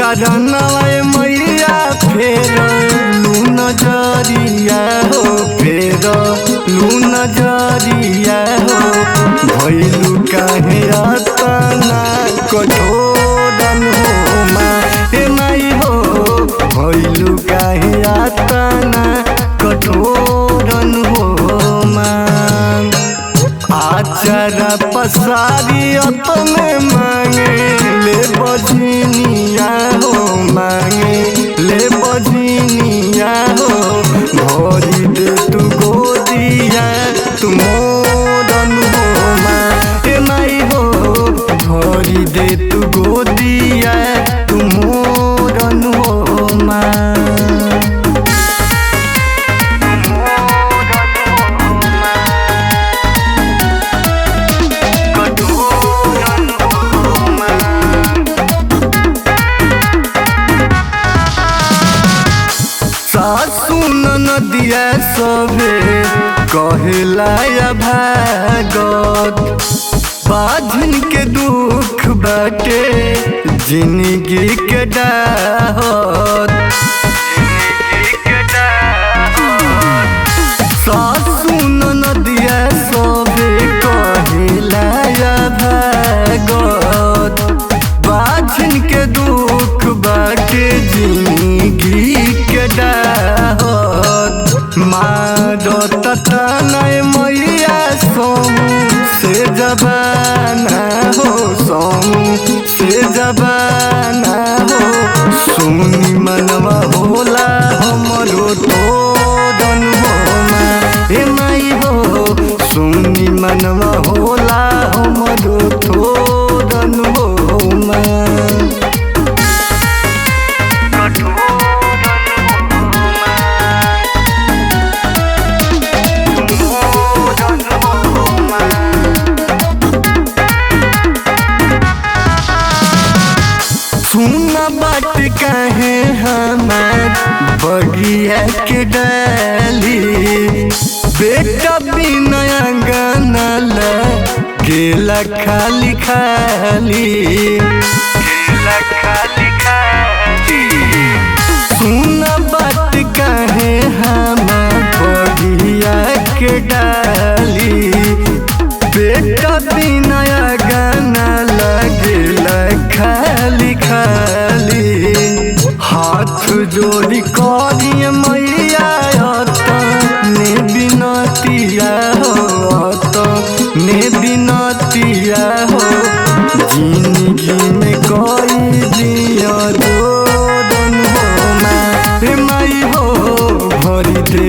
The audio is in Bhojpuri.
चरणवा मैया फेर लू नजरिया हो, फेर लू नजरिया हो। भइलू काहे अतना कठोरन हो माँ, हे माई हो भइलू काहे अतना कठोरन हो माँ। आचारा पसारी अपने मांगे ले बजनिया हो, मांगे ले बजनिया हो। भरी दे तू गोदिया तू मोरन हो माँ, हे माई हो भरी दे तू गोदिया तू मोरन हो माँ। सुन नदिया सबे कहला या भागत, बाझन के दुख बाटे जिंदगी के डाहत। सुन नदिया सबे कहला या भागत, बाझन के दुख बाटे जिंदगी के डाहत। मारो ततनय मैया सोमू से जबाना हो, सोमू से जबाना हो। सुनी मनवा होला हमरो तोरन हो माँ, हे माई हो सुनी मनवा होला हमरो तोरन हो माँ। सुना बात कहे हमार बगिया के डाली, बेटा बिना गाना गेला खाली खाली, गेला खाली खाली। सुना बात कहे हमार बगिया के डाली, बेटा बिना गाना लगेला खाली खाली। हाथ जोड़ी करिए मैया ने बिनतिया हो, ने बिनतिया हो। जिंदगी में कोई दिया दो दन हो माँ, हे माई हो भरी दे